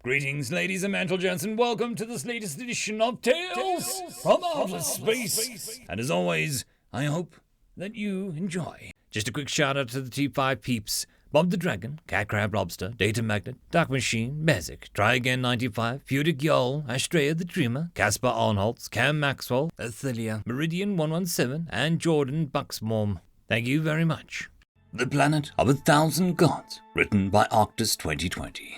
Greetings, ladies and gentlemen, and welcome to this latest edition of Tales from Outer Space. And as always, I hope that you enjoy. Just a quick shout out to the T5 peeps: Bob the Dragon, Cat Crab Lobster, Data Magnet, Dark Machine, Bezic, Try Again 95, Pudic Yol, Astrea the Dreamer, Caspar Arnholtz, Cam Maxwell, Athelia, Meridian 117, and Jordan Bucksmorm. Thank you very much. The Planet of 1,000 Gods, written by Octus2020.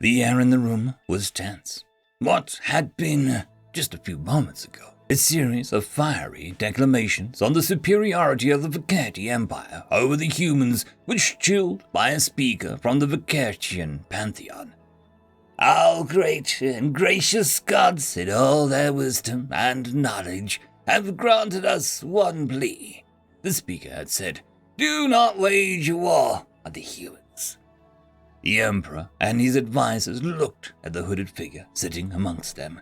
The air in the room was tense. What had been, just a few moments ago, a series of fiery declamations on the superiority of the Vakerti Empire over the humans was chilled by a speaker from the Vakertian pantheon. All great and gracious gods in all their wisdom and knowledge have granted us one plea, the speaker had said. Do not wage a war on the humans. The Emperor and his advisors looked at the hooded figure sitting amongst them.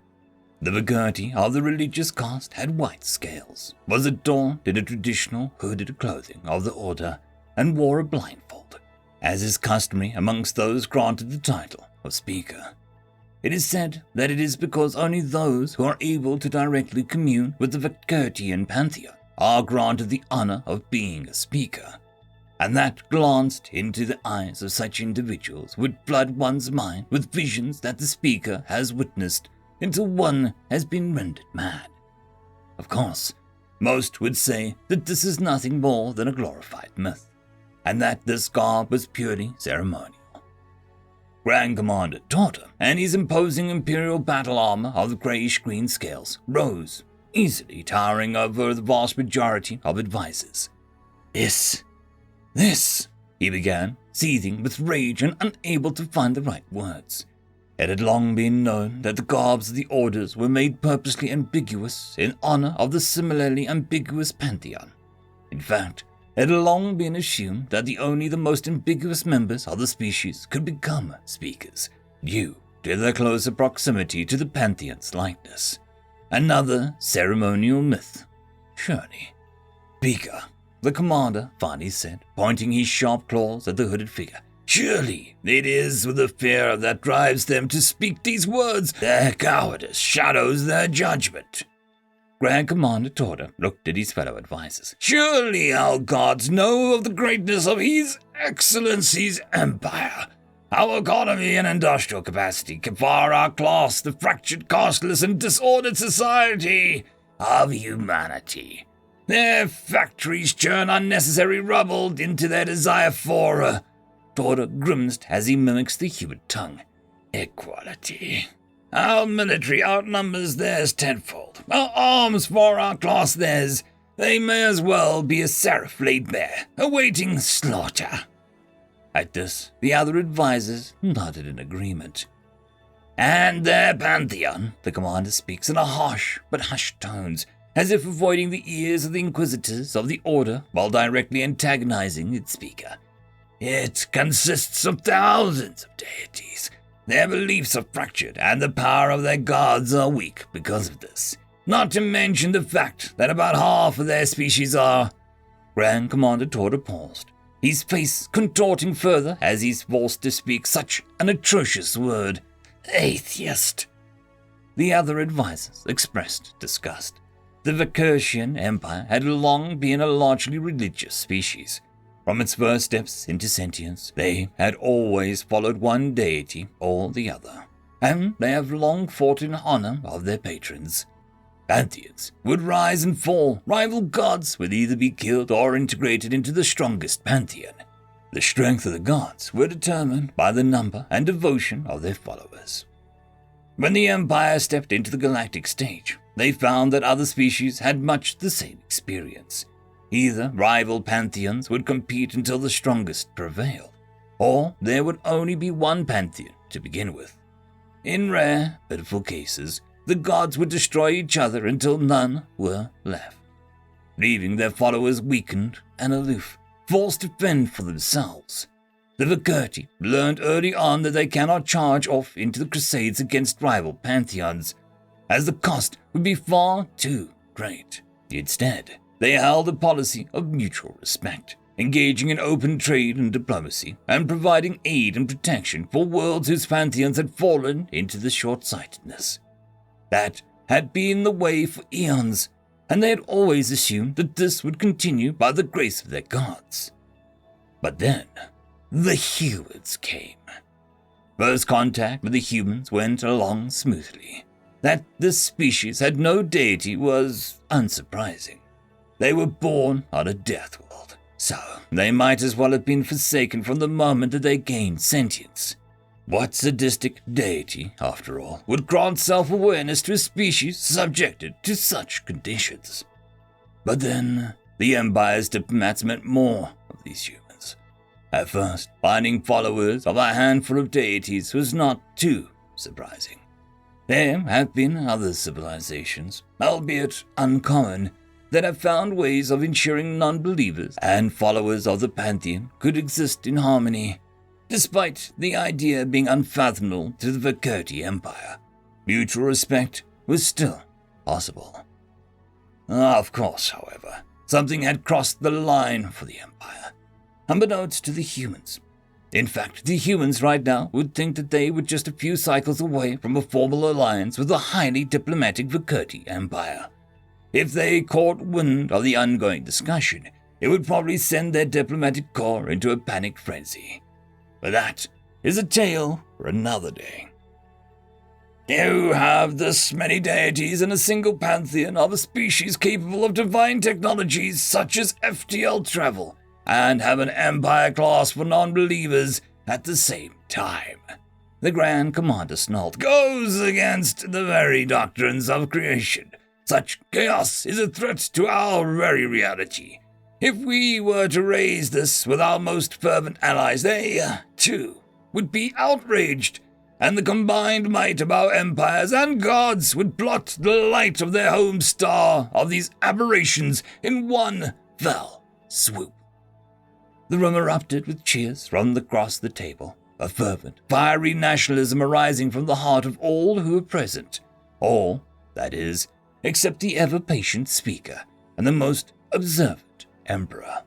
The Vakerti of the religious caste had white scales, was adorned in the traditional hooded clothing of the order, and wore a blindfold, as is customary amongst those granted the title of speaker. It is said that it is because only those who are able to directly commune with the Vakertian pantheon are granted the honor of being a speaker, and that glanced into the eyes of such individuals would flood one's mind with visions that the speaker has witnessed until one has been rendered mad. Of course, most would say that this is nothing more than a glorified myth, and that this garb was purely ceremonial. Grand Commander Torta and his imposing imperial battle armor of the grayish-green scales rose, easily towering over the vast majority of advisors. This, he began, seething with rage and unable to find the right words. It had long been known that the garbs of the orders were made purposely ambiguous in honor of the similarly ambiguous pantheon. In fact, it had long been assumed that only the most ambiguous members of the species could become speakers, due to their closer proximity to the pantheon's likeness. Another ceremonial myth, surely. Speaker, the commander finally said, pointing his sharp claws at the hooded figure. Surely it is with the fear that drives them to speak these words. Their cowardice shadows their judgment. Grand Commander Torta looked at his fellow advisors. Surely our gods know of the greatness of His Excellency's empire. Our economy and industrial capacity can far outclass the fractured, casteless, and disordered society of humanity. Their factories churn unnecessary rubble into their desire for, Torta grimaced as he mimics the human tongue, equality. Our military outnumbers theirs tenfold. Our arms far outclass theirs. They may as well be a seraph laid bare, awaiting slaughter. At this, the other advisors nodded in agreement. And their pantheon, the commander speaks in a harsh but hushed tones, as if avoiding the ears of the inquisitors of the order while directly antagonizing its speaker. It consists of thousands of deities. Their beliefs are fractured, and the power of their gods are weak because of this. Not to mention the fact that about half of their species are... Grand Commander Torta paused, his face contorting further as he's forced to speak such an atrocious word. Atheist. The other advisors expressed disgust. The Vakertian Empire had long been a largely religious species. From its first steps into sentience, they had always followed one deity or the other, and they have long fought in honor of their patrons. Pantheons would rise and fall, rival gods would either be killed or integrated into the strongest pantheon. The strength of the gods were determined by the number and devotion of their followers. When the Empire stepped into the galactic stage, they found that other species had much the same experience. Either rival pantheons would compete until the strongest prevailed, or there would only be one pantheon to begin with. In rare, pitiful cases, the gods would destroy each other until none were left, leaving their followers weakened and aloof, forced to fend for themselves. The Vakerti learned early on that they cannot charge off into the crusades against rival pantheons, as the cost would be far too great. Instead, they held a policy of mutual respect, engaging in open trade and diplomacy, and providing aid and protection for worlds whose pantheons had fallen into the short-sightedness. That had been the way for eons, and they had always assumed that this would continue by the grace of their gods. But then, the humans came. First contact with the humans went along smoothly. That this species had no deity was unsurprising. They were born on a death world, so they might as well have been forsaken from the moment that they gained sentience. What sadistic deity, after all, would grant self-awareness to a species subjected to such conditions? But then, the Empire's diplomats meant more of these humans. At first, finding followers of a handful of deities was not too surprising. There have been other civilizations, albeit uncommon, that have found ways of ensuring non-believers and followers of the pantheon could exist in harmony. Despite the idea being unfathomable to the Verkerti Empire, mutual respect was still possible. Of course, however, something had crossed the line for the Empire, unbeknownst to the humans. In fact, the humans right now would think that they were just a few cycles away from a formal alliance with the highly diplomatic Verkerti Empire. If they caught wind of the ongoing discussion, it would probably send their diplomatic corps into a panicked frenzy. But that is a tale for another day. You have this many deities in a single pantheon of a species capable of divine technologies such as FTL travel, and have an empire class for non-believers at the same time. The Grand Commander snarled, goes against the very doctrines of creation. Such chaos is a threat to our very reality. If we were to raise this with our most fervent allies, they, too, would be outraged, and the combined might of our empires and gods would blot the light of their home star of these aberrations in one fell swoop. The room erupted with cheers from across the table, a fervent, fiery nationalism arising from the heart of all who were present, all, that is, except the ever-patient speaker and the most observant Emperor.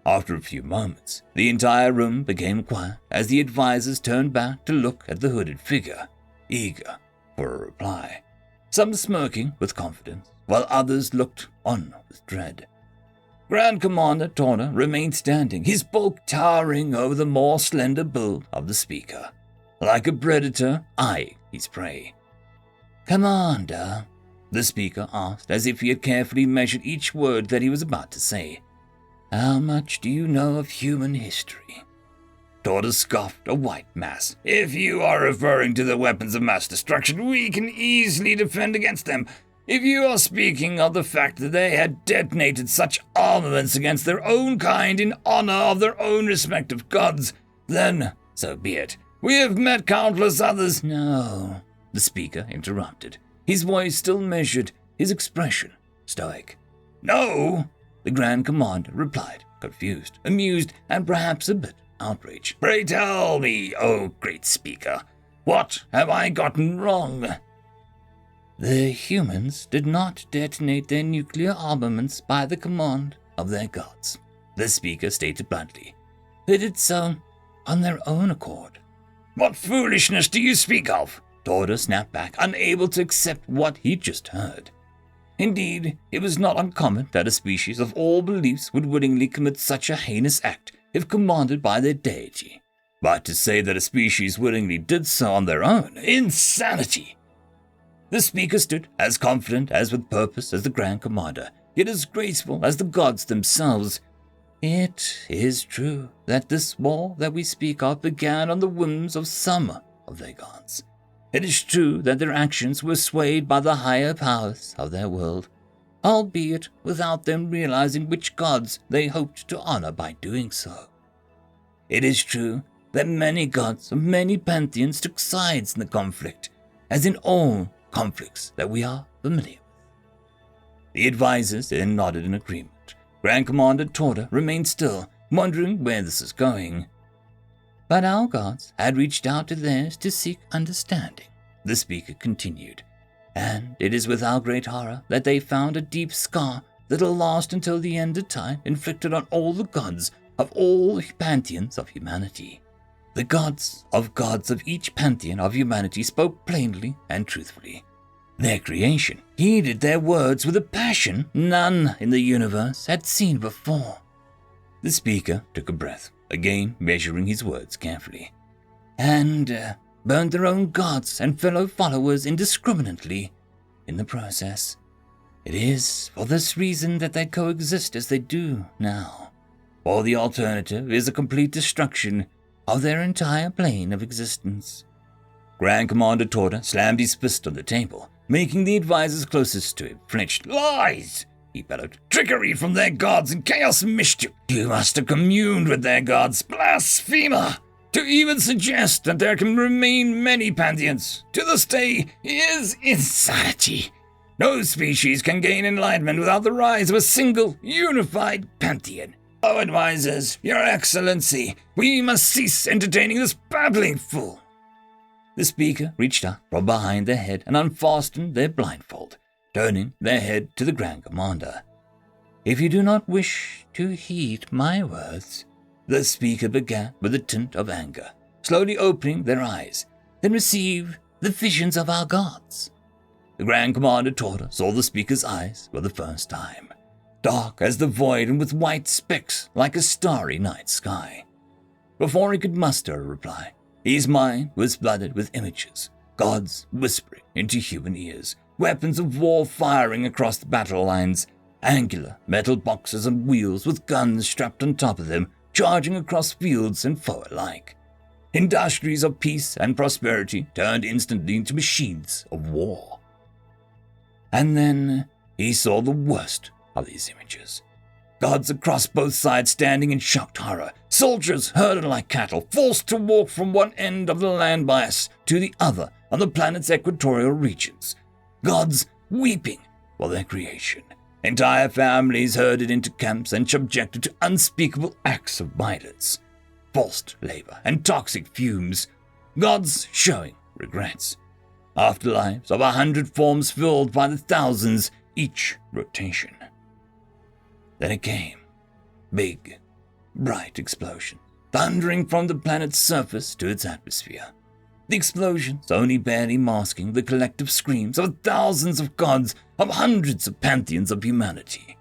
After a few moments, the entire room became quiet as the advisors turned back to look at the hooded figure, eager for a reply. Some smirking with confidence, while others looked on with dread. Grand Commander Torna remained standing, his bulk towering over the more slender build of the speaker, like a predator eyeing his prey. "Commander," the speaker asked, as if he had carefully measured each word that he was about to say, "how much do you know of human history?" Torda scoffed, a white mass. "If you are referring to the weapons of mass destruction, we can easily defend against them. If you are speaking of the fact that they had detonated such armaments against their own kind in honor of their own respective gods, then so be it. We have met countless others." "No," the speaker interrupted, his voice still measured, his expression stoic. "No," the Grand Commander replied, confused, amused, and perhaps a bit outraged. "Pray tell me, O great speaker, what have I gotten wrong?" "The humans did not detonate their nuclear armaments by the command of their gods," the speaker stated bluntly. "They did so on their own accord." "What foolishness do you speak of?" Torda snapped back, unable to accept what he'd just heard. Indeed, it was not uncommon that a species of all beliefs would willingly commit such a heinous act if commanded by their deity. But to say that a species willingly did so on their own, insanity! The speaker stood as confident as with purpose as the Grand Commander, yet as graceful as the gods themselves. "It is true that this war that we speak of began on the whims of some of their gods. It is true that their actions were swayed by the higher powers of their world, albeit without them realizing which gods they hoped to honor by doing so. It is true that many gods of many pantheons took sides in the conflict, as in all conflicts that we are familiar with." The advisors then nodded in agreement. Grand Commander Torda remained still, wondering where this is going. "But our gods had reached out to theirs to seek understanding," the speaker continued, "and it is with our great horror that they found a deep scar that'll last until the end of time, inflicted on all the gods of all pantheons of humanity. The gods of each pantheon of humanity spoke plainly and truthfully. Their creation heeded their words with a passion none in the universe had seen before. The speaker took a breath, again measuring his words carefully, and burned their own gods and fellow followers indiscriminately in the process. It is for this reason that they coexist as they do now, or the alternative is a complete destruction of their entire plane of existence. Grand Commander Torda slammed his fist on the table, making the advisors closest to him flinch. "Lies!" he bellowed. "Trickery from their gods and chaos and mischief. You must have communed with their gods, blasphemer! To even suggest that there can remain many pantheons to this day is insanity. No species can gain enlightenment without the rise of a single, unified pantheon. Oh, advisors, your excellency, we must cease entertaining this babbling fool." The speaker reached up from behind their head and unfastened their blindfold, turning their head to the Grand Commander. "If you do not wish to heed my words," the speaker began with a tint of anger, slowly opening their eyes, "then receive the visions of our gods." The Grand Commander Torda saw the speaker's eyes for the first time, dark as the void and with white specks like a starry night sky. Before he could muster a reply, his mind was flooded with images, gods whispering into human ears, weapons of war firing across the battle lines, angular metal boxes and wheels with guns strapped on top of them, charging across fields and foe alike. Industries of peace and prosperity turned instantly into machines of war. And then he saw the worst of these images. Gods across both sides standing in shocked horror, soldiers herded like cattle, forced to walk from one end of the land mass to the other on the planet's equatorial regions. Gods weeping for their creation. Entire families herded into camps and subjected to unspeakable acts of violence, forced labor, and toxic fumes. Gods showing regrets. Afterlives of 100 forms filled by the thousands each rotation. Then it came. Big, bright explosion, thundering from the planet's surface to its atmosphere. The explosions only barely masking the collective screams of thousands of gods of hundreds of pantheons of humanity.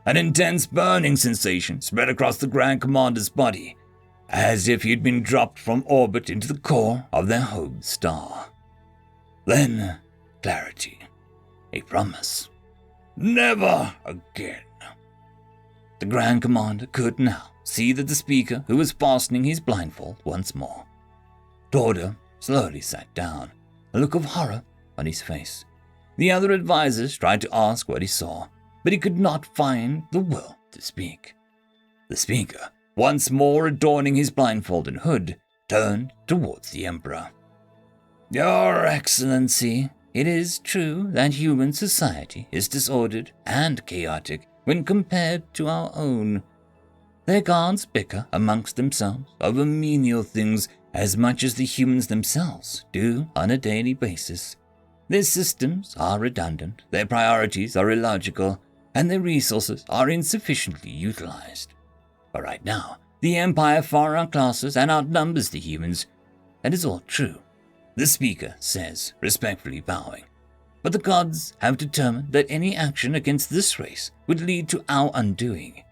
An intense burning sensation spread across the Grand Commander's body, as if he'd been dropped from orbit into the core of their home star. Then, clarity. A promise. Never again. The Grand Commander could now see that the speaker who was fastening his blindfold once more. Torda slowly sat down, a look of horror on his face. The other advisors tried to ask what he saw, but he could not find the will to speak. The speaker, once more adorning his blindfold and hood, turned towards the Emperor. "Your Excellency, it is true that human society is disordered and chaotic when compared to our own. Their gods bicker amongst themselves over menial things as much as the humans themselves do on a daily basis. Their systems are redundant, their priorities are illogical, and their resources are insufficiently utilized. But right now, the Empire far outclasses and outnumbers the humans. That is all true," the speaker says, respectfully bowing. "But the gods have determined that any action against this race would lead to our undoing.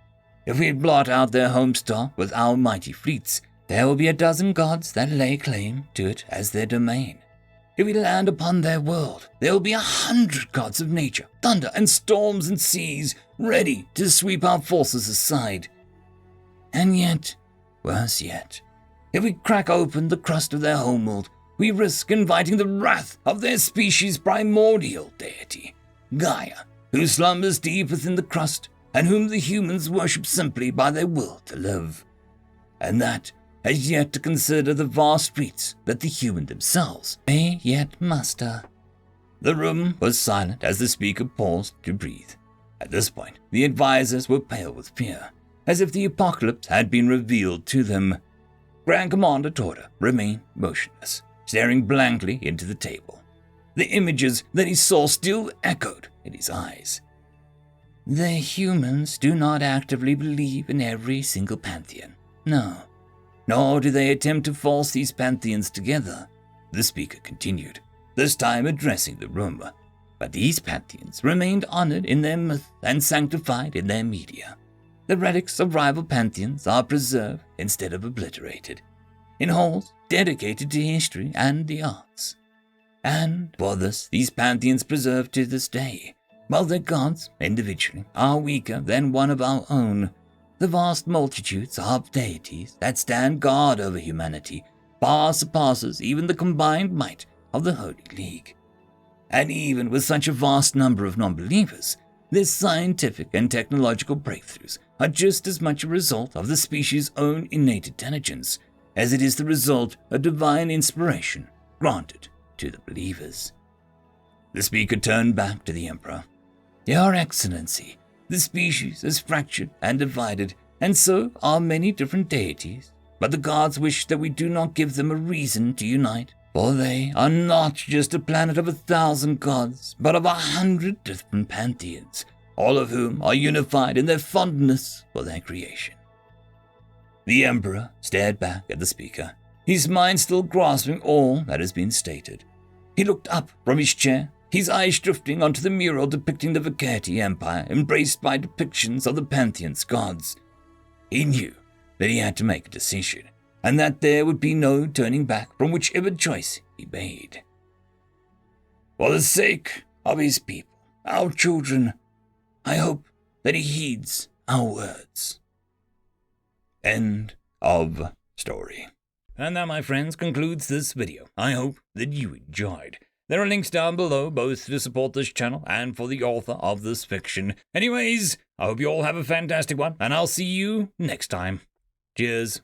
If we blot out their home star with our mighty fleets, there will be a dozen gods that lay claim to it as their domain. If we land upon their world, there will be 100 gods of nature, thunder and storms and seas, ready to sweep our forces aside. And yet, worse yet, if we crack open the crust of their homeworld, we risk inviting the wrath of their species' primordial deity, Gaia, who slumbers deep within the crust and whom the humans worship simply by their will to live. And that has yet to consider the vast streets that the human themselves may yet muster." The room was silent as the speaker paused to breathe. At this point, the advisors were pale with fear, as if the apocalypse had been revealed to them. Grand Commander Torda remained motionless, staring blankly into the table. The images that he saw still echoed in his eyes. The humans do not actively believe in every single pantheon, no. Nor do they attempt to force these pantheons together, the speaker continued, this time addressing the room. But these pantheons remained honored in their myth and sanctified in their media. The relics of rival pantheons are preserved instead of obliterated, in halls dedicated to history and the arts. And for this, these pantheons preserve to this day, while their gods, individually, are weaker than one of our own. The vast multitudes of deities that stand guard over humanity far surpasses even the combined might of the Holy League. And even with such a vast number of non-believers, their scientific and technological breakthroughs are just as much a result of the species' own innate intelligence as it is the result of divine inspiration granted to the believers. The speaker turned back to the Emperor. Your Excellency, the species is fractured and divided, and so are many different deities, but the gods wish that we do not give them a reason to unite, for they are not just a planet of 1,000 gods, but of 100 different pantheons, all of whom are unified in their fondness for their creation. The Emperor stared back at the speaker, his mind still grasping all that has been stated. He looked up from his chair, his eyes drifting onto the mural depicting the Vacati Empire embraced by depictions of the pantheon's gods. He knew that he had to make a decision, and that there would be no turning back from whichever choice he made. For the sake of his people, our children, I hope that he heeds our words. End of story. And that, my friends, concludes this video. I hope that you enjoyed. There are links down below both to support this channel and for the author of this fiction. Anyways, I hope you all have a fantastic one, and I'll see you next time. Cheers.